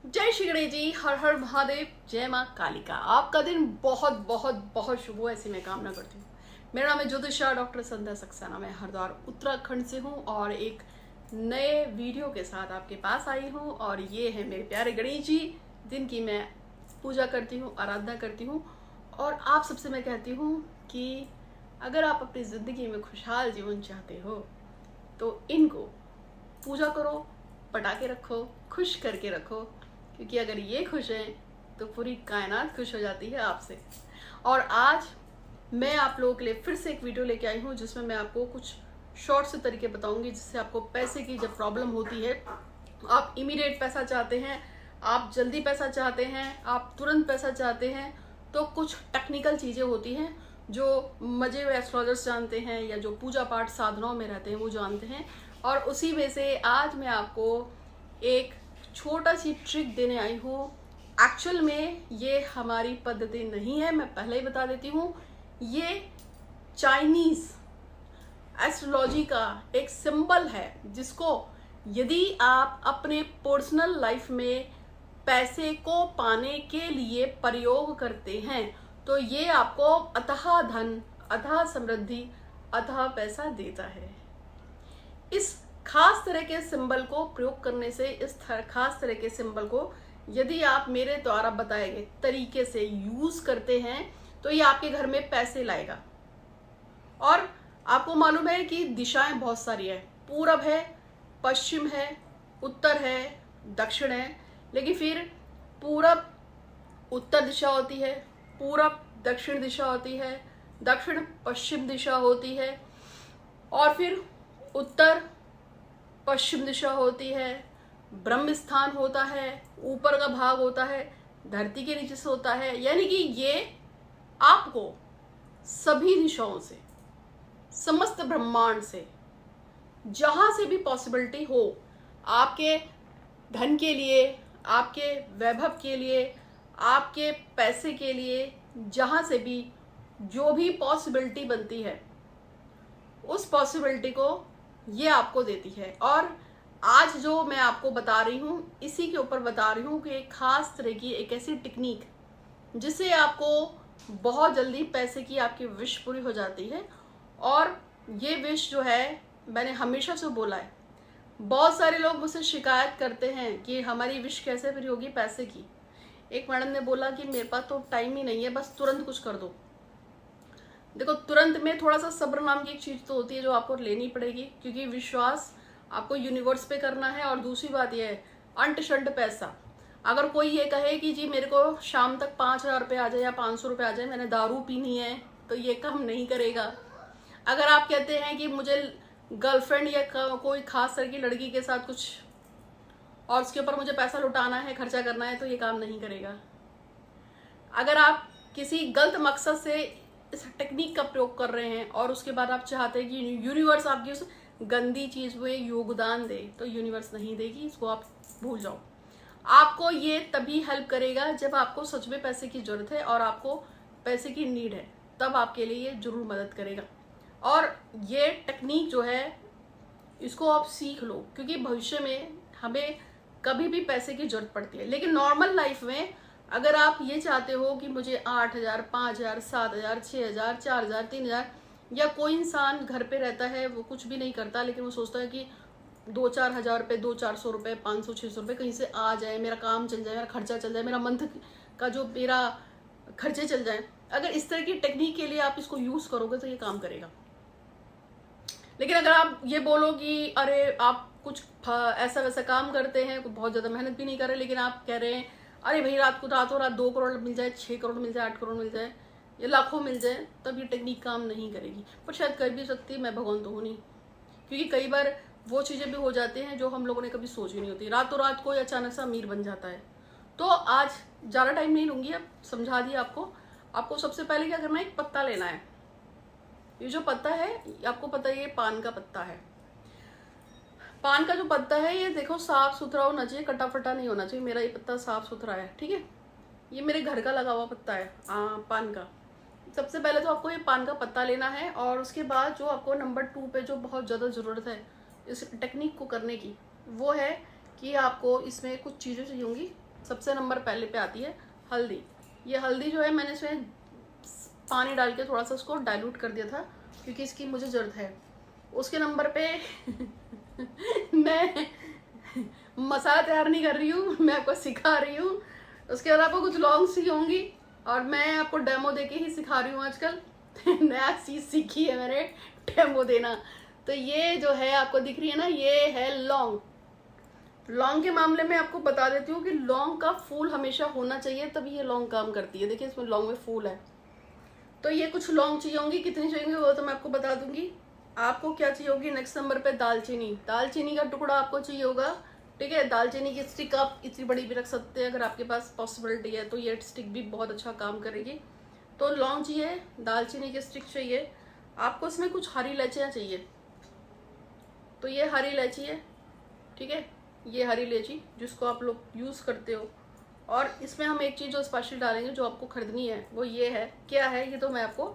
जय श्री गणेश जी, हर हर महादेव, जय माँ कालिका। आपका दिन बहुत बहुत बहुत शुभ हो, ऐसी मैं कामना करती हूँ। मेरा नाम है ज्योतिषा डॉक्टर संध्या सक्सेना। मैं हरिद्वार उत्तराखंड से हूँ और एक नए वीडियो के साथ आपके पास आई हूँ। और ये है मेरे प्यारे गणेश जी, जिनकी मैं पूजा करती हूँ, आराधना करती हूँ। और आप सबसे मैं कहती हूँ कि अगर आप अपनी ज़िंदगी में खुशहाल जीवन चाहते हो तो इनको पूजा करो, पटाखे रखो, खुश करके रखो, क्योंकि अगर ये खुश हैं तो पूरी कायनात खुश हो जाती है आपसे। और आज मैं आप लोगों के लिए फिर से एक वीडियो लेके आई हूँ जिसमें मैं आपको कुछ शॉर्ट से तरीके बताऊंगी जिससे आपको पैसे की जब प्रॉब्लम होती है, आप इमीडिएट पैसा चाहते हैं, आप जल्दी पैसा चाहते हैं, आप तुरंत पैसा चाहते हैं, तो कुछ टेक्निकल चीज़ें होती हैं जो मजे हुए एस्ट्रोलॉजर्स जानते हैं या जो पूजा पाठ साधनाओं में रहते हैं वो जानते हैं। और उसी में से आज मैं आपको एक छोटा सी ट्रिक देने आई हूँ। एक्चुअल में ये हमारी पद्धति नहीं है, मैं पहले ही बता देती हूँ। ये चाइनीज एस्ट्रोलॉजी का एक सिंबल है जिसको यदि आप अपने पर्सनल लाइफ में पैसे को पाने के लिए प्रयोग करते हैं तो ये आपको अथाह धन, अथाह समृद्धि, अथाह पैसा देता है। इस खास तरह के सिंबल को प्रयोग करने से, खास तरह के सिंबल को यदि आप मेरे द्वारा बताए गए तरीके से यूज करते हैं तो ये आपके घर में पैसे लाएगा। और आपको मालूम है कि दिशाएं बहुत सारी है, पूरब है, पश्चिम है, उत्तर है, दक्षिण है। लेकिन फिर पूरब उत्तर दिशा होती है, पूरब दक्षिण दिशा होती है, दक्षिण पश्चिम दिशा होती है, और फिर उत्तर पश्चिम दिशा होती है, ब्रह्म स्थान होता है, ऊपर का भाग होता है, धरती के नीचे से होता है। यानी कि ये आपको सभी दिशाओं से, समस्त ब्रह्मांड से, जहां से भी पॉसिबिलिटी हो, आपके धन के लिए, आपके वैभव के लिए, आपके पैसे के लिए, जहां से भी जो भी पॉसिबिलिटी बनती है उस पॉसिबिलिटी को ये आपको देती है। और आज जो मैं आपको बता रही हूँ इसी के ऊपर बता रही हूँ कि एक खास तरह की एक ऐसी टेक्निक जिससे आपको बहुत जल्दी पैसे की आपकी विश पूरी हो जाती है। और ये विश जो है, मैंने हमेशा से बोला है, बहुत सारे लोग मुझसे शिकायत करते हैं कि हमारी विश कैसे पूरी होगी पैसे की। एक मैडम ने बोला कि मेरे पास तो टाइम ही नहीं है, बस तुरंत कुछ कर दो। देखो, तुरंत में थोड़ा सा सब्र नाम की एक चीज तो होती है जो आपको लेनी पड़ेगी, क्योंकि विश्वास आपको यूनिवर्स पे करना है। और दूसरी बात यह है, अंट शंट पैसा। अगर कोई ये कहे कि जी मेरे को शाम तक 5,000 रुपये आ जाए या 500 रुपये आ जाए, मैंने दारू पीनी है, तो ये काम नहीं करेगा। अगर आप कहते हैं कि मुझे गर्लफ्रेंड या कोई खास तरह की लड़की के साथ कुछ और उसके ऊपर मुझे पैसा लुटाना है, खर्चा करना है, तो ये काम नहीं करेगा। अगर आप किसी गलत मकसद से इस टेक्निक का प्रयोग कर रहे हैं और उसके बाद आप चाहते हैं कि यूनिवर्स आपकी उस गंदी चीज में योगदान दे, तो यूनिवर्स नहीं देगी, इसको आप भूल जाओ। आपको ये तभी हेल्प करेगा जब आपको सच में पैसे की जरूरत है और आपको पैसे की नीड है, तब आपके लिए ये जरूर मदद करेगा। और ये टेक्निक जो है इसको आप सीख लो, क्योंकि भविष्य में हमें कभी भी पैसे की जरूरत पड़ती है। लेकिन नॉर्मल लाइफ में अगर आप ये चाहते हो कि मुझे 8,000, 5,000, 7,000, 6,000, 4,000, 3,000, या कोई इंसान घर पे रहता है, वो कुछ भी नहीं करता लेकिन वो सोचता है कि 2-4 हज़ार रुपये, 200-400 रुपये, 500-600 रुपये कहीं से आ जाए, मेरा काम चल जाए, मेरा खर्चा चल जाए, मेरा मंथ का जो मेरा खर्चे चल जाए। अगर इस तरह की टेक्निक के लिए आप इसको यूज करोगे तो ये काम करेगा। लेकिन अगर आप ये बोलो कि अरे आप कुछ ऐसा वैसा काम करते हैं, बहुत ज्यादा मेहनत भी नहीं कर रहे, लेकिन आप कह रहे हैं अरे भाई रातों रात 2 करोड़ मिल जाए, 6 करोड़ मिल जाए, 8 करोड़ मिल जाए, या लाखों मिल जाए, तब ये टेक्निक काम नहीं करेगी। पर शायद कर भी सकती, मैं भगवान तो हूँ नहीं, क्योंकि कई बार वो चीजें भी हो जाती हैं जो हम लोगों ने कभी सोची नहीं होती। रातों रात कोई अचानक से अमीर बन जाता है। तो आज ज्यादा टाइम नहीं लूंगी, अब समझा दिया आपको। आपको सबसे पहले क्या करना है, एक पत्ता लेना है। ये जो पत्ता है, आपको पता है ये पान का पत्ता है। पान का जो पत्ता है ये देखो साफ सुथरा होना चाहिए, कटा फटा नहीं होना चाहिए। मेरा ये पत्ता साफ सुथरा है, ठीक है। ये मेरे घर का लगा हुआ पत्ता है पान का। सबसे पहले तो आपको ये पान का पत्ता लेना है, और उसके बाद जो आपको नंबर 2 पे जो बहुत ज़्यादा ज़रूरत है इस टेक्निक को करने की, वो है कि आपको इसमें कुछ चीज़ें चाहिए होंगी। सबसे नंबर पहले पे आती है हल्दी। ये हल्दी जो है मैंने इसमें पानी डाल के थोड़ा सा उसको डाइल्यूट कर दिया था क्योंकि इसकी मुझे ज़रूरत है। उसके नंबर पे मैं मसाला तैयार नहीं कर रही हूँ, मैं आपको सिखा रही हूँ। उसके बाद आपको कुछ लॉन्ग सी होंगी और मैं आपको डेमो देके ही सिखा रही हूँ आजकल। नया चीज़ सीखी है मैंने, डेमो देना। तो ये जो है आपको दिख रही है ना, ये है लौंग। लौंग के मामले में आपको बता देती हूँ कि लौंग का फूल हमेशा होना चाहिए, तभी ये लौंग काम करती है। देखिए इसमें लौंग में फूल है। तो ये कुछ लौंग चाहिए होंगी, कितनी चाहिए वो तो मैं आपको बता दूंगी। आपको क्या चाहिए होगी नेक्स्ट नंबर पे, दालचीनी। दालचीनी का टुकड़ा आपको चाहिए होगा, ठीक है। दालचीनी की स्टिक आप इतनी बड़ी भी रख सकते हैं अगर आपके पास पॉसिबिलिटी है, तो ये स्टिक भी बहुत अच्छा काम करेगी। तो लौंग चाहिए, दालचीनी की स्टिक चाहिए आपको। इसमें कुछ हरी इलायचियाँ चाहिए, तो ये हरी इलायची है, ठीक है। ये हरी इलायची जिसको आप लोग यूज़ करते हो। और इसमें हम एक चीज़ जो स्पेशल डालेंगे जो आपको खरीदनी है वो ये है। क्या है ये तो मैं आपको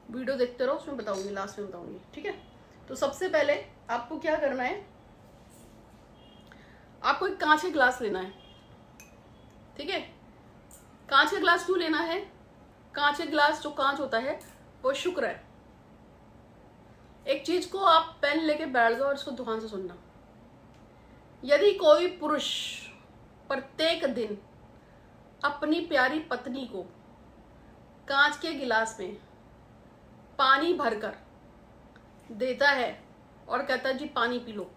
वीडियो देखते रहो, उसमें बताऊंगी, लास्ट में बताऊंगी, ठीक है। तो सबसे पहले आपको क्या करना है, आपको एक कांच का गिलास लेना है, ठीक है। कांच का गिलास क्यों लेना है? कांच का गिलास, जो कांच होता है वो शुक्र है। एक चीज को आप पेन लेके बैठ जाओ और इसको ध्यान से सुनना। यदि कोई पुरुष प्रत्येक दिन अपनी प्यारी पत्नी को कांच के गिलास में पानी भरकर देता है और कहता है जी पानी पी लो,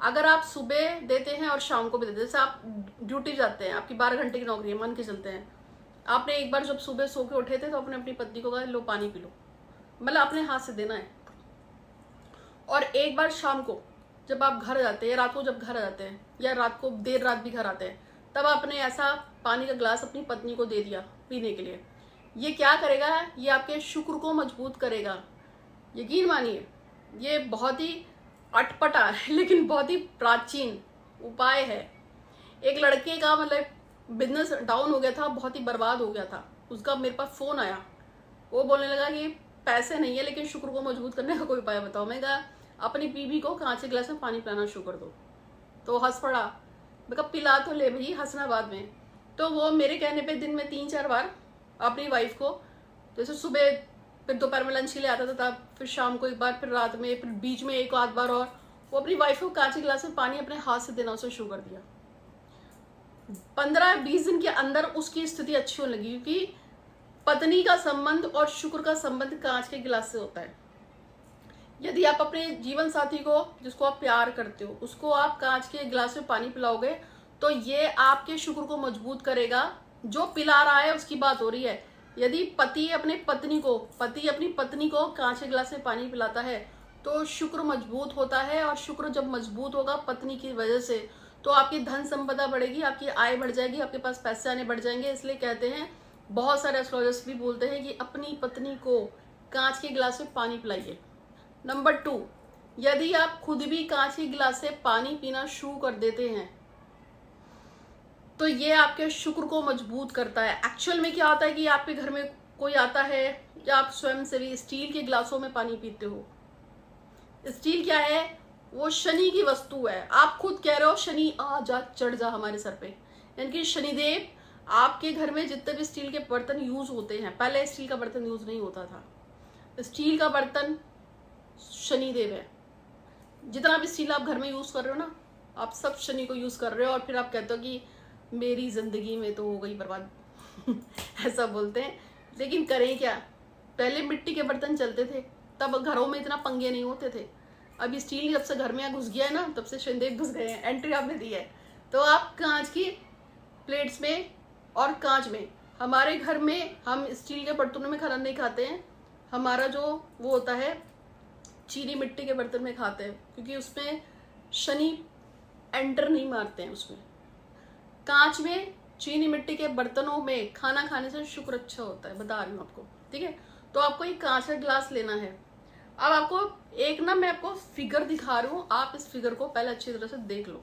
अगर आप सुबह देते हैं और शाम को भी देते हैं, जैसे आप ड्यूटी जाते हैं, आपकी 12 घंटे की नौकरी है, मान के चलते हैं, आपने एक बार जब सुबह सो के उठे थे तो आपने अपनी पत्नी को कहा लो पानी पी लो, मतलब अपने हाथ से देना है। और एक बार शाम को जब आप घर जाते हैं, रात को जब घर आ जाते हैं या रात को देर रात भी घर आते हैं, तब आपने ऐसा पानी का गिलास अपनी पत्नी को दे दिया पीने के लिए। ये क्या करेगा? ये आपके शुक्र को मजबूत करेगा। यकीन मानिए ये बहुत ही अटपटा है लेकिन बहुत ही प्राचीन उपाय है। एक लड़के का मतलब बिजनेस डाउन हो गया था, बहुत ही बर्बाद हो गया था। उसका मेरे पास फ़ोन आया, वो बोलने लगा कि पैसे नहीं है लेकिन शुक्र को मजबूत करने का कोई उपाय बताओ। मैं कहा अपनी बीवी को कांच के गिलास में पानी पिलाना शुरू कर दो। तो हंस पड़ा। मैं कहा पिला तो ले भाई, हंसना बाद में। तो वो मेरे कहने पे दिन में 3-4 बार अपनी वाइफ को, जैसे सुबह फिर दोपहर में लंच के लिए आता था तब, फिर शाम को एक बार, फिर रात में, फिर बीच में एक आध बार, और वो अपनी वाइफ को कांच के गिलास में पानी अपने हाथ से देना उसे शुरू कर दिया। 15-20 दिन के अंदर उसकी स्थिति अच्छी होने लगी, क्योंकि पत्नी का संबंध और शुक्र का संबंध कांच के गिलास से होता है। यदि आप अपने जीवन साथी को, जिसको आप प्यार करते हो, उसको आप कांच के गिलास में पानी पिलाओगे तो ये आपके शुक्र को मजबूत करेगा। जो पिला रहा है उसकी बात हो रही है। यदि पति अपनी पत्नी को कांच के गिलास में पानी पिलाता है तो शुक्र मजबूत होता है, और शुक्र जब मजबूत होगा पत्नी की वजह से, तो आपकी धन संपदा बढ़ेगी, आपकी आय बढ़ जाएगी, आपके पास पैसे आने बढ़ जाएंगे। इसलिए कहते हैं, बहुत सारे एस्ट्रोलॉजर्स भी बोलते हैं कि अपनी पत्नी को कांच के गिलास में पानी पिलाइए। नंबर 2, यदि आप खुद भी कांच के गिलास से पानी पीना शुरू कर देते हैं तो ये आपके शुक्र को मजबूत करता है। एक्चुअल में क्या होता है कि आपके घर में कोई आता है या आप स्वयं से भी स्टील के गिलासों में पानी पीते हो। स्टील क्या है? वो शनि की वस्तु है। आप खुद कह रहे हो शनि आ जा, चढ़ जा हमारे सर पे, यानी कि शनिदेव। आपके घर में जितने भी स्टील के बर्तन यूज होते हैं, पहले स्टील का बर्तन यूज नहीं होता था। स्टील का बर्तन शनिदेव है। जितना भी स्टील आप घर में यूज कर रहे हो ना, आप सब शनि को यूज कर रहे हो, और फिर आप कहते हो कि मेरी जिंदगी में तो हो गई बर्बाद ऐसा बोलते हैं। लेकिन करें क्या, पहले मिट्टी के बर्तन चलते थे, तब घरों में इतना पंगे नहीं होते थे। अभी स्टील जब से घर में घुस गया है ना, तब से शनिदेव घुस गए हैं, एंट्री आपने दी है। तो आप कांच की प्लेट्स में और कांच में, हमारे घर में हम स्टील के बर्तनों में खाना नहीं खाते हैं। हमारा जो वो होता है चीनी मिट्टी के बर्तन में खाते हैं, क्योंकि उसमें शनि एंटर नहीं मारते हैं। उसमें कांच में, चीनी मिट्टी के बर्तनों में खाना खाने से शुक्र अच्छा होता है, बता रही हूँ आपको, ठीक है। तो आपको एक कांच का गिलास लेना है। अब आपको एक ना, मैं आपको फिगर दिखा रही हूँ, आप इस फिगर को पहले अच्छी तरह से देख लो।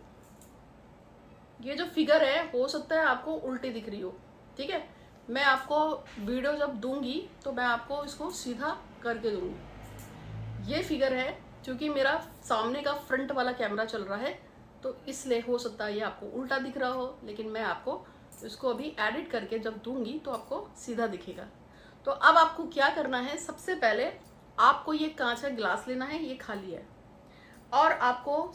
ये जो फिगर है, हो सकता है आपको उल्टी दिख रही हो, ठीक है। मैं आपको वीडियो जब दूंगी तो मैं आपको इसको सीधा करके दूंगी। ये फिगर है, क्योंकि मेरा सामने का फ्रंट वाला कैमरा चल रहा है, तो तो इसलिए हो सकता है ये आपको उल्टा दिख रहा हो, लेकिन मैं आपको इसको अभी एडिट करके जब दूंगी तो आपको सीधा दिखेगा। तो अब आपको क्या करना है, सबसे पहले आपको ये कांच का गिलास लेना है, ये खाली है, और आपको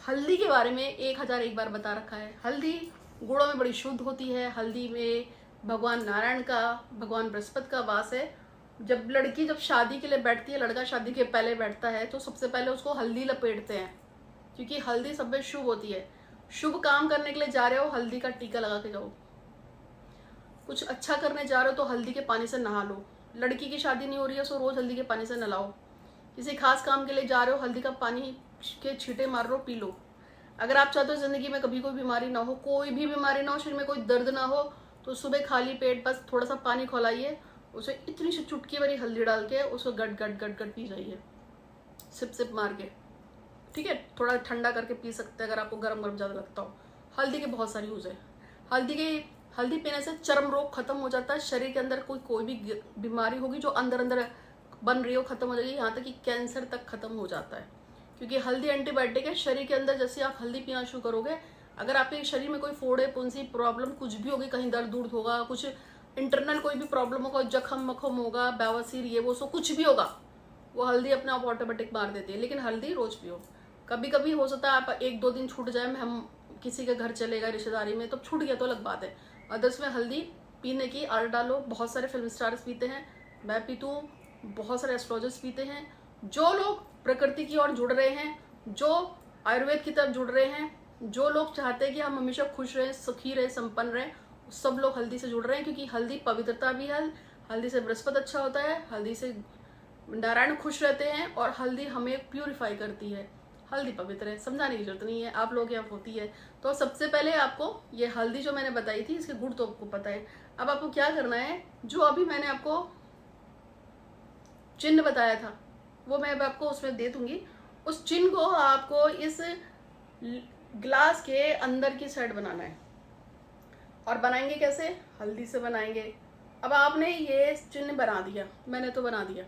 हल्दी के बारे में 1001 बार बता रखा है। हल्दी गुड़ों में बड़ी शुद्ध होती है। हल्दी में भगवान नारायण का, भगवान बृहस्पति का वास है। जब लड़की जब शादी के लिए बैठती है, लड़का शादी के पहले बैठता है, तो सबसे पहले उसको हल्दी लपेटते हैं, क्योंकि हल्दी सब में शुभ होती है। शुभ काम करने के लिए जा रहे हो, हल्दी का टीका लगा के जाओ। कुछ अच्छा करने जा रहे हो तो हल्दी के पानी से नहा लो। लड़की की शादी नहीं हो रही है, सो रोज हल्दी के पानी से नहलाओ। किसी खास काम के लिए जा रहे हो, हल्दी का पानी के छींटे मार लो, पी लो। अगर आप चाहते हो जिंदगी में कभी कोई बीमारी ना हो, कोई भी बीमारी ना हो, शरीर में कोई दर्द ना हो, तो सुबह खाली पेट बस थोड़ा सा पानी खौलाइए, उसे इतनी सी चुटकी भरी हल्दी डाल के उसको गट गट गट गट पी जाइए, सिप सिप मार के। ठीक है, थोड़ा ठंडा करके पी सकते हैं अगर आपको गर्म गर्म ज़्यादा लगता हो। हल्दी के बहुत सारे यूज़ है। हल्दी पीने से चर्म रोग खत्म हो जाता है। शरीर के अंदर कोई भी बीमारी होगी जो अंदर अंदर बन रही हो, खत्म हो जाएगी। यहाँ तक कि कैंसर तक खत्म हो जाता है, क्योंकि हल्दी एंटीबायोटिक है। शरीर के अंदर जैसे आप हल्दी पीना शुरू करोगे, अगर आपके शरीर में कोई फोड़े पुंसी प्रॉब्लम कुछ भी होगी, कहीं दर्द दूर होगा, कुछ इंटरनल कोई भी प्रॉब्लम होगा, जख्म मखम होगा, बवासीर ये वो सो कुछ भी होगा, वो हल्दी अपने आप ऑटोमेटिक मार देती है। लेकिन हल्दी रोज पियो। कभी कभी हो सकता है आप 1-2 दिन छूट जाए, हम किसी के घर चले गए रिश्तेदारी में, तो छूट गया तो अलग बात है। अदर्स में हल्दी पीने की आदत डालो। बहुत सारे फिल्म स्टार्स पीते हैं, मैं पीती हूँ, बहुत सारे एस्ट्रोलॉजर्स पीते हैं। जो लोग प्रकृति की ओर जुड़ रहे हैं, जो आयुर्वेद की तरफ जुड़ रहे हैं, जो लोग चाहते हैं कि हम हमेशा खुश रहें, सुखी रहें, संपन्न रहें, सब लोग हल्दी से जुड़ रहे हैं। क्योंकि हल्दी पवित्रता भी है, हल्दी से बृहस्पति अच्छा होता है, हल्दी से नारायण खुश रहते हैं, और हल्दी हमें प्यूरिफाई करती है। हल्दी पवित्र है, समझाने की जरूरत नहीं है, आप लोग यहाँ होती है। तो सबसे पहले आपको ये हल्दी जो मैंने बताई थी, इसके गुण तो आपको पता है। अब आपको क्या करना है, जो अभी मैंने आपको चिन्ह बताया था वो मैं अब आपको उसमें दे दूंगी। उस चिन्ह को आपको इस ग्लास के अंदर की साइड बनाना है। और बनाएंगे कैसे, हल्दी से बनाएंगे। अब आपने ये चिन्ह बना दिया, मैंने तो बना दिया।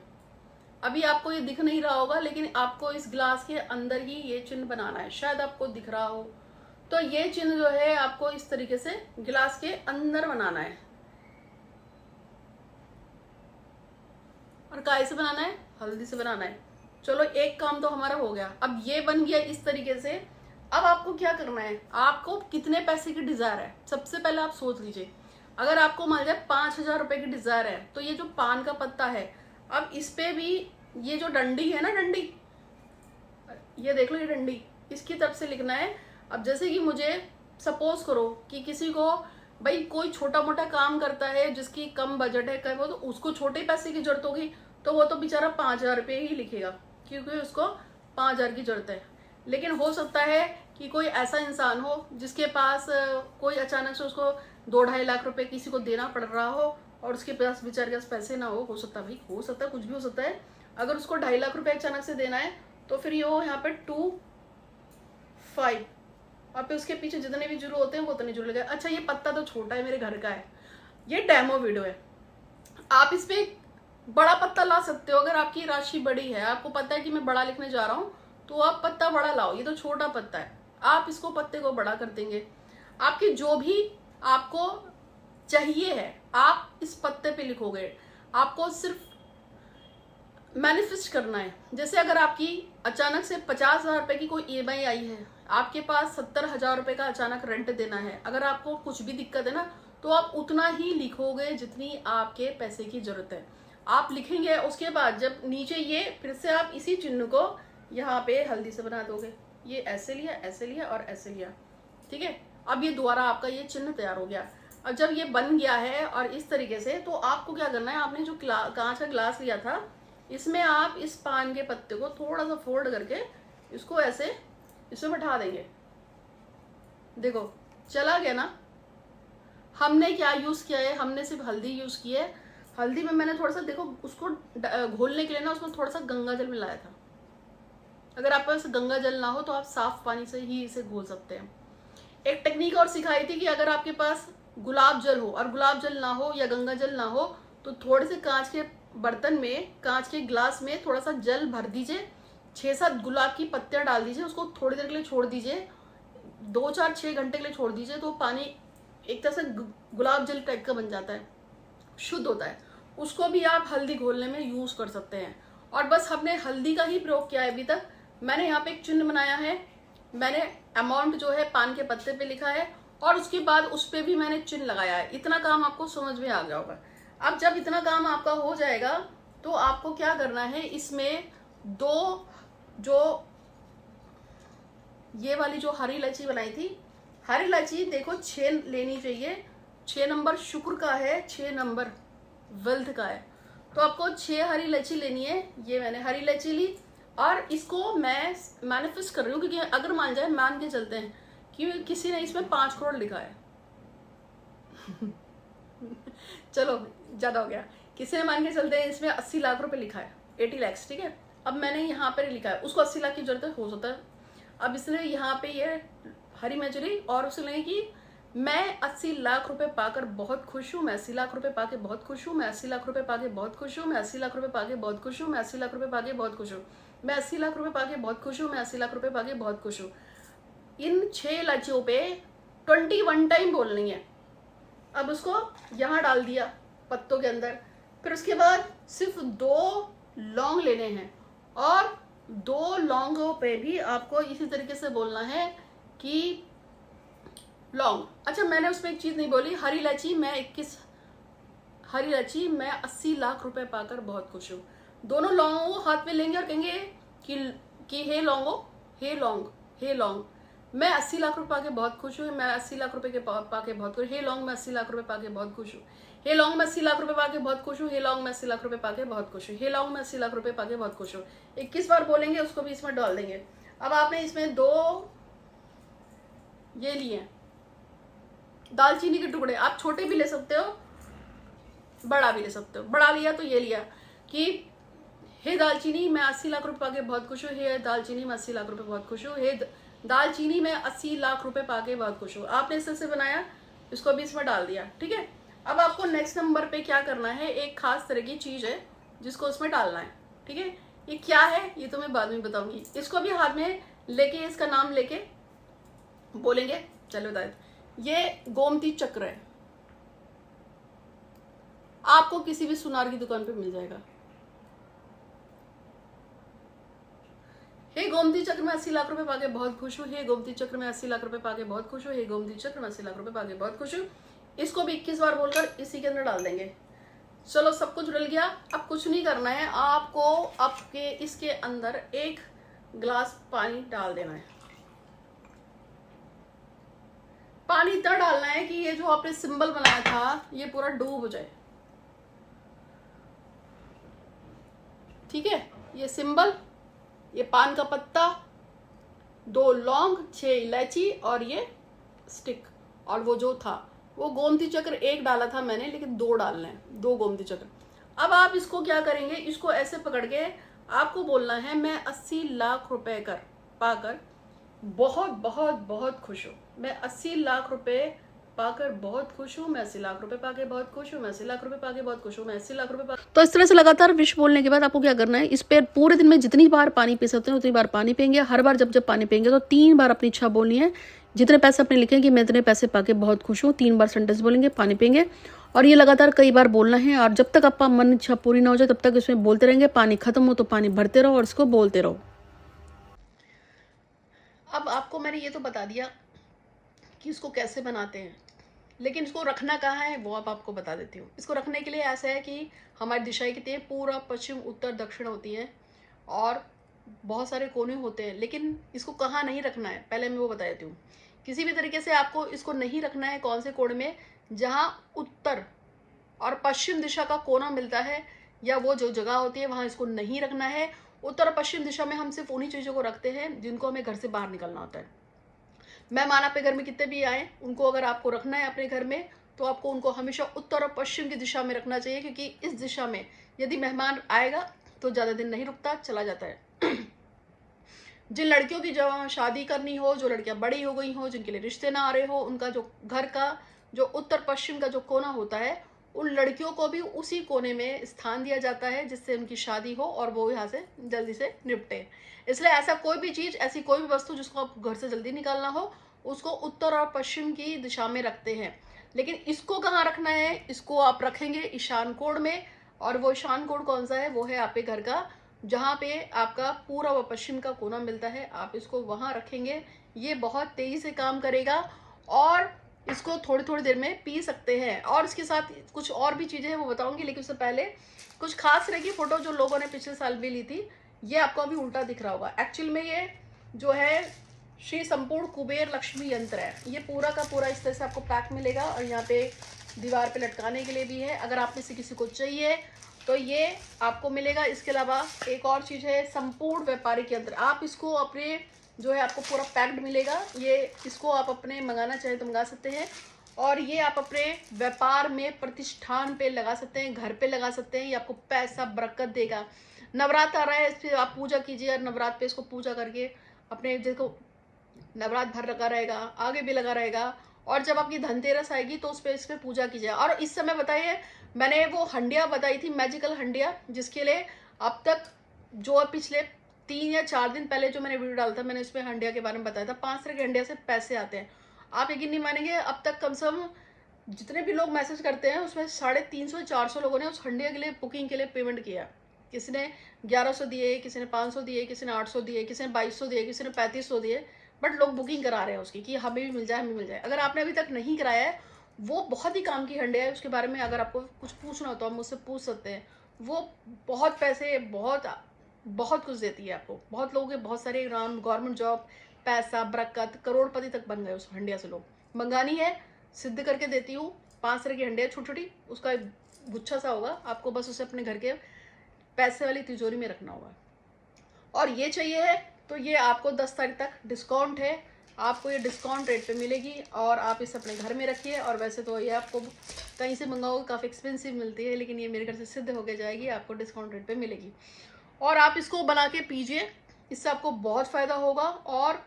अभी आपको ये दिख नहीं रहा होगा, लेकिन आपको इस ग्लास के अंदर ही ये चिन्ह बनाना है। शायद आपको दिख रहा हो, तो ये चिन्ह जो है आपको इस तरीके से गिलास के अंदर बनाना है। और काय से बनाना है, हल्दी से बनाना है। चलो एक काम तो हमारा हो गया। अब ये बन गया इस तरीके से। अब आपको क्या करना है, आपको कितने पैसे की डिजायर है, सबसे पहले आप सोच लीजिए। अगर आपको मान लीजिए 5,000 रुपए की डिजायर है, तो ये जो पान का पत्ता है, अब इस पे भी ये जो डंडी है ना, डंडी ये देख लो, ये डंडी इसकी तरफ से लिखना है। अब जैसे कि मुझे सपोज करो कि किसी को भाई कोई छोटा मोटा काम करता है जिसकी कम बजट है, कहीं वो तो उसको छोटे पैसे की जरूरत होगी, तो वो तो बेचारा 5,000 रुपये ही लिखेगा, क्योंकि उसको 5,000 की जरूरत है। लेकिन हो सकता है कि कोई ऐसा इंसान हो जिसके पास कोई अचानक से उसको 2-2.5 लाख रुपए किसी को देना पड़ रहा हो, और उसके पास बेचारे के पास पैसे ना हो सकता है, भाई हो सकता है, कुछ भी हो सकता है। अगर उसको 2.5 लाख रुपए अचानक से देना है, तो फिर ये यहाँ पे 2-5, और फिर उसके पीछे जितने भी जुड़े होते हैं वो उतने जुड़ गए। अच्छा ये पत्ता तो छोटा है, मेरे घर का है, ये डेमो वीडियो है। आप इस पे बड़ा पत्ता ला सकते हो अगर आपकी राशि बड़ी है, आपको पता है कि मैं बड़ा लिखने जा रहा हूँ, तो आप पत्ता बड़ा लाओ। ये तो छोटा पत्ता है, आप इसको पत्ते को बड़ा कर देंगे। आपकी जो भी आपको चाहिए है, आप इस पत्ते पे लिखोगे। आपको सिर्फ मैनिफेस्ट करना है। जैसे अगर आपकी अचानक से 50,000 रुपए की कोई EMI आई है, आपके पास 70,000 रुपए का अचानक रेंट देना है, अगर आपको कुछ भी दिक्कत है ना, तो आप उतना ही लिखोगे जितनी आपके पैसे की जरूरत है। आप लिखेंगे, उसके बाद जब नीचे ये फिर से आप इसी चिन्ह को यहाँ पे हल्दी से बना दोगे। ये ऐसे लिया और ऐसे लिया, ठीक है। अब ये दोबारा आपका ये चिन्ह तैयार हो गया। अब जब ये बन गया है और इस तरीके से, तो आपको क्या करना है, आपने जो कांच का ग्लास लिया था, इसमें आप इस पान के पत्ते को थोड़ा सा फोल्ड करके इसको ऐसे इसमें बैठा देंगे। देखो चला गया ना। हमने क्या यूज किया है, हमने सिर्फ हल्दी यूज की है। हल्दी में मैंने थोड़ा सा, देखो उसको घोलने के लिए ना, उसमें थोड़ा सा गंगा जल मिलाया था। अगर आपके पास गंगा जल ना हो तो आप साफ पानी से ही इसे घोल सकते हैं। एक टेक्निक और सिखाई थी कि अगर आपके पास गुलाब जल हो और गुलाब जल ना हो या गंगा जल ना हो, तो थोड़े से कांच के बर्तन में, कांच के ग्लास में थोड़ा सा जल भर दीजिए, 6-7 गुलाब की पत्तियां डाल दीजिए, उसको थोड़ी देर के लिए छोड़ दीजिए। 2 4 6 घंटे के लिए छोड़ दीजिए तो पानी एक तरह से गुलाब जल टाइप का बन जाता है, शुद्ध होता है। उसको भी आप हल्दी घोलने में यूज कर सकते हैं। और बस हमने हल्दी का ही प्रयोग किया है अभी तक। मैंने यहाँ पे एक चिन्ह बनाया है, मैंने अमाउंट जो है पान के पत्ते पे लिखा है और उसके बाद उस पे भी मैंने चिन्ह लगाया है। इतना काम आपको समझ में आ गया होगा। अब जब इतना काम आपका हो जाएगा तो आपको क्या करना है, इसमें दो जो ये वाली जो हरी इलायची बनाई थी, हरी इलायची देखो 6 लेनी चाहिए। 6 नंबर शुक्र का है, 6 नंबर वेल्थ का है, तो आपको 6 हरी इलायची लेनी है। ये मैंने हरी इलायची ली और इसको मैं मैनिफेस्ट कर रही हूँ, क्योंकि अगर मान जाए, मान के चलते हैं कि किसी ने इसमें 5 करोड़ लिखा है चलो ज्यादा हो गया, किसी ने मान के चलते हैं इसमें 80 लाख रुपए लिखा है, 80 lakhs, ठीक है। अब मैंने यहाँ पर लिखा है, उसको 80 लाख की जरूरत हो सकता है। अब इसने यहाँ पे ये हरी मिर्च ली और उसने कि मैं 80 लाख रुपए पाकर बहुत खुश हूँ, मैं 80 लाख रुपए पाके बहुत खुश हूँ, मैं 80 लाख रुपए पाके बहुत खुश हूँ, मैं 80 लाख रुपए पाके बहुत खुश हूँ, मैं 80 लाख रुपए पाके बहुत खुश हूँ, मैं 80 लाख रुपए पाके बहुत खुश हूँ, मैं 80 लाख रुपए पाके बहुत खुश हूँ। इन 6 इलायचियों पे 21 टाइम बोलनी है। अब उसको यहाँ डाल दिया पत्तों के अंदर। फिर उसके बाद सिर्फ 2 लौंग लेने हैं और 2 लौंगों पे भी आपको इसी तरीके से बोलना है कि लौंग। अच्छा, मैंने उसमें एक चीज नहीं बोली, हरी इलायची हरी इलायची मैं 80 लाख रुपए पाकर बहुत खुश हूँ। दोनों लौंगों को हाथ में लेंगे और कहेंगे कि हे लौंगो, हे लौंग, हे लौंग, मैं 80 लाख रुपए पाके बहुत खुश हूँ, मैं 80 लाख रुपए के पाके बहुत खुश, हे लौंग मैं 80 लाख रुपए पाके बहुत खुश हूँ, हे लौंग मैं 80 लाख रुपए पाके बहुत खुश हूँ, हे लौंग मैं 80 लाख रुपए पाके बहुत खुश हूँ, हे लौंग मैं 80 लाख रुपए पाके बहुत खुश हूँ। 21 बार बोलेंगे, उसको भी इसमें डाल देंगे। अब आपने इसमें 2 ये लिए दालचीनी के टुकड़े, आप छोटे भी ले सकते हो, बड़ा भी ले सकते हो। बड़ा लिया तो ये लिया कि हे दालचीनी मैं 80 लाख रुपए पाके बहुत खुश हूँ, हे दालचीनी मैं 80 लाख रुपए बहुत खुश हूँ, हे दालचीनी मैं 80 लाख रुपए पाके बहुत खुश हूँ। आपने इस तरह से बनाया, इसको भी इसमें डाल दिया, ठीक है। अब आपको नेक्स्ट नंबर पे क्या करना है, एक खास तरह की चीज है जिसको उसमें डालना है, ठीक है। ये क्या है ये तो मैं बाद में बताऊंगी। इसको भी हाथ में लेके, इसका नाम लेके बोलेंगे, चलो दाद, ये गोमती चक्र है, आपको किसी भी सुनार की दुकान पे मिल जाएगा। हे गोमती चक्र में 80 लाख रुपए पाके बहुत खुश हूँ, हे गोमती चक्र में 80 लाख रुपए पाके बहुत खुश हूँ, हे गोमती चक्र में 80 लाख रुपए पाके बहुत खुश हूँ। इसको भी 21 बार बोलकर इसी के अंदर डाल देंगे। चलो सब कुछ डल गया। अब कुछ नहीं करना है आपको, आपके इसके अंदर 1 गिलास पानी डाल देना है। पानी इतना डालना है कि ये जो आपने सिंबल बनाया था ये पूरा डूब जाए, ठीक है। ये सिंबल, ये पान का पत्ता, 2 लौंग, 6 इलायची और ये स्टिक, और वो जो था वो गोमती चक्र 1 डाला था मैंने, लेकिन 2 डालने हैं, 2 गोमती चक्र। अब आप इसको क्या करेंगे, इसको ऐसे पकड़ के आपको बोलना है मैं 80 लाख रुपए पाकर बहुत बहुत बहुत खुश हूँ, मैं 80 लाख रुपए पाकर बहुत खुश हूँ, मैं 80 लाख रुपए पाके बहुत खुश हूँ, मैं 80 लाख रुपए पाके बहुत खुश हूँ, मैं 80 लाख रुपए पाके। तो इस तरह से लगातार विश बोलने के बाद आपको क्या करना है, इस पे पूरे दिन में जितनी बार पानी पी सकते हैं उतनी बार पानी पिएंगे। हर बार जब पानी पिएंगे तो 3 बार अपनी इच्छा बोलनी है। जितने पैसे अपने लिखे कि मैं इतने पैसे पाके बहुत खुश हूँ, 3 बार सेंटेंस बोलेंगे, पानी पिएंगे, और ये लगातार कई बार बोलना है। और जब तक आपका मन इच्छा पूरी ना हो जाए तब तक इसमें बोलते रहेंगे। पानी खत्म हो तो पानी भरते रहो और इसको बोलते रहो। अब आपको मैंने ये तो बता दिया कि इसको कैसे बनाते हैं, लेकिन इसको रखना कहाँ है वो अब आपको बता देती हूँ। इसको रखने के लिए ऐसा है कि हमारी दिशाएं कितनी है, पूरा, पश्चिम, उत्तर, दक्षिण होती हैं और बहुत सारे कोने होते हैं, लेकिन इसको कहाँ नहीं रखना है पहले मैं वो बता देती हूँ। किसी भी तरीके से आपको इसको नहीं रखना है कौन से कोने में, जहाँ उत्तर और पश्चिम दिशा का कोना मिलता है या वो जो जगह होती है वहाँ इसको नहीं रखना है। उत्तर और पश्चिम दिशा में हम सिर्फ उन्हीं चीज़ों को रखते हैं जिनको हमें घर से बाहर निकलना होता है। मेहमान आपके घर में कितने भी आए, उनको अगर आपको रखना है अपने घर में तो आपको उनको हमेशा उत्तर और पश्चिम की दिशा में रखना चाहिए, क्योंकि इस दिशा में यदि मेहमान आएगा तो ज़्यादा दिन नहीं रुकता, चला जाता है। जिन लड़कियों की जो शादी करनी हो, जो लड़कियां बड़ी हो गई हो, जिनके लिए रिश्ते ना आ रहे हो, उनका जो घर का जो उत्तर पश्चिम का जो कोना होता है, उन लड़कियों को भी उसी कोने में स्थान दिया जाता है जिससे उनकी शादी हो और वो यहाँ से जल्दी से निपटे। इसलिए ऐसा कोई भी चीज़, ऐसी कोई भी वस्तु जिसको आप घर से जल्दी निकालना हो, उसको उत्तर और पश्चिम की दिशा में रखते हैं। लेकिन इसको कहाँ रखना है, इसको आप रखेंगे ईशान कोण में। और वो ईशान कोण कौन सा है, वो है आपके घर का जहाँ पे आपका पूर्व व पश्चिम का कोना मिलता है, आप इसको वहाँ रखेंगे। ये बहुत तेजी से काम करेगा और इसको थोड़ी थोड़ी देर में पी सकते हैं। और इसके साथ कुछ और भी चीज़ें हैं वो बताऊंगी, लेकिन उससे पहले कुछ खास तरह की फ़ोटो जो लोगों ने पिछले साल भी ली थी, ये आपको अभी उल्टा दिख रहा होगा। एक्चुअल में ये जो है श्री संपूर्ण कुबेर लक्ष्मी यंत्र है। ये पूरा का पूरा इस तरह से आपको पैक मिलेगा और यहाँ पे दीवार पे लटकाने के लिए भी है, अगर आप में से किसी को चाहिए तो ये आपको मिलेगा। इसके अलावा एक और चीज़ है संपूर्ण व्यापारिक यंत्र। आप इसको अपने जो है आपको पूरा पैक्ड मिलेगा। ये इसको आप अपने मंगाना चाहें तो मंगा सकते हैं और ये आप अपने व्यापार में प्रतिष्ठान पे लगा सकते हैं, घर पे लगा सकते हैं। ये आपको पैसा बरकत देगा। नवरात्र आ रहा है, इस पर आप पूजा कीजिए और नवरात्र पे इसको पूजा करके अपने जिसको नवरात्र भर लगा रहेगा, आगे भी लगा रहेगा। और जब आपकी धनतेरस आएगी तो उस पर इस पर पूजा कीजिए। और इस समय बताइए, मैंने वो हंडिया बताई थी, मैजिकल हंडिया, जिसके लिए अब तक जो पिछले 3 या 4 दिन पहले जो मैंने वीडियो डाला था, मैंने उसमें हंडिया के बारे में बताया था। 5 तरह के हंडिया से पैसे आते हैं। आप यकीन नहीं मानेंगे, अब तक कम से कम जितने भी लोग मैसेज करते हैं उसमें 350-400 लोगों ने उस हंडिया के लिए बुकिंग के लिए पेमेंट किया। किसी ने 1100 दिए, किसी ने 500 दिए, किसी ने 800 दिए, किसी ने 2200 दिए, किसी ने 3500 दिए। बट लोग बुकिंग करा रहे हैं उसकी कि हमें भी मिल जाए, हमें मिल जाए। अगर आपने अभी तक नहीं कराया है, वो बहुत ही काम की हंडिया है। उसके बारे में अगर आपको कुछ पूछना हो तो आप मुझसे पूछ सकते हैं। वो बहुत पैसे, बहुत कुछ देती है आपको। बहुत लोगों के बहुत सारे गवर्नमेंट जॉब, पैसा, बरकत, करोड़पति तक बन गए उस हंडिया से। लोग मंगानी है, सिद्ध करके देती हूँ। 5 तरह की हंडिया छोटी छोटी, उसका गुच्छा सा होगा, आपको बस उसे अपने घर के पैसे वाली तिजोरी में रखना होगा। और ये चाहिए है तो ये आपको 10 तारीख तक डिस्काउंट है, आपको ये डिस्काउंट रेट पे मिलेगी और आप इसे अपने घर में रखिए। और वैसे तो ये आपको कहीं से मंगाओगे काफ़ी एक्सपेंसिव मिलती है, लेकिन ये मेरे घर से सिद्ध होके जाएगी, आपको डिस्काउंट रेट पे मिलेगी। और आप इसको बना के पीजिए, इससे आपको बहुत फ़ायदा होगा। और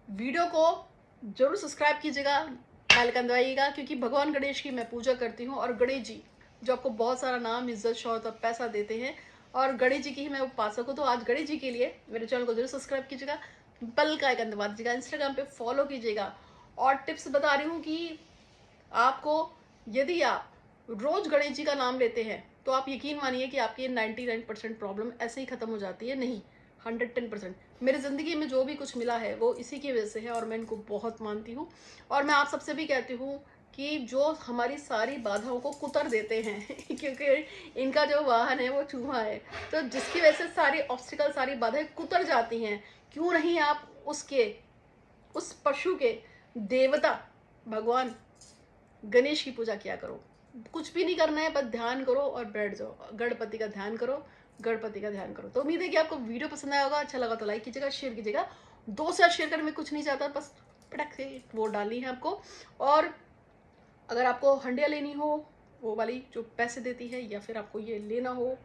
वीडियो को जरूर सब्सक्राइब कीजिएगा, बेल आइकन दबाइएगा, क्योंकि भगवान गणेश की मैं पूजा करती हूँ और गणेश जी जो आपको बहुत सारा नाम, इज्जत, शौहरत और पैसा देते हैं, और गणेश जी की ही मैं उपासक हूँ। तो आज गणेश जी के लिए मेरे चैनल को जरूर सब्सक्राइब कीजिएगा, बेल का आइकन दबा दीजिएगा, इंस्टाग्राम पे फॉलो कीजिएगा। और टिप्स बता रही हूँ कि आपको यदि आप रोज गणेश जी का नाम लेते हैं तो आप यकीन मानिए कि आपकी 99% प्रॉब्लम ऐसे ही खत्म हो जाती है। नहीं, 110%। मेरी ज़िंदगी में जो भी कुछ मिला है वो इसी की वजह से है और मैं इनको बहुत मानती हूँ। और मैं आप सबसे भी कहती हूँ कि जो हमारी सारी बाधाओं को कुतर देते हैं क्योंकि इनका जो वाहन है वो चूहा है, तो जिसकी वजह से सारी ऑब्स्टिकल, सारी बाधाएं कुतर जाती हैं। क्यों नहीं आप उस पशु के देवता भगवान गणेश की पूजा किया करो। कुछ भी नहीं करना है, बस ध्यान करो और बैठ जाओ, गणपति का ध्यान करो, गणपति का ध्यान करो। तो उम्मीद है कि आपको वीडियो पसंद आया होगा। अच्छा लगा तो लाइक कीजिएगा, शेयर कीजिएगा। 2 से शेयर करने में कुछ नहीं चाहता, बस पटक से वोट डालनी है आपको। और अगर आपको हंडिया लेनी हो, वो वाली जो पैसे देती है, या फिर आपको ये लेना हो,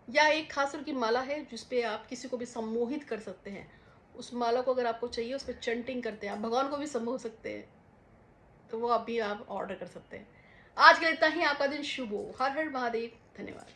या एक खास तरह की माला है जिसपे आप किसी को भी सम्मोहित कर सकते हैं, उस माला को अगर आपको चाहिए, उस पर चंटिंग करते हैं, आप भगवान को भी सम्मोह सकते हैं, तो वो अभी आप ऑर्डर कर सकते हैं। आज के लिए इतना ही। आपका दिन शुभ हो। हर हर महादेव। धन्यवाद।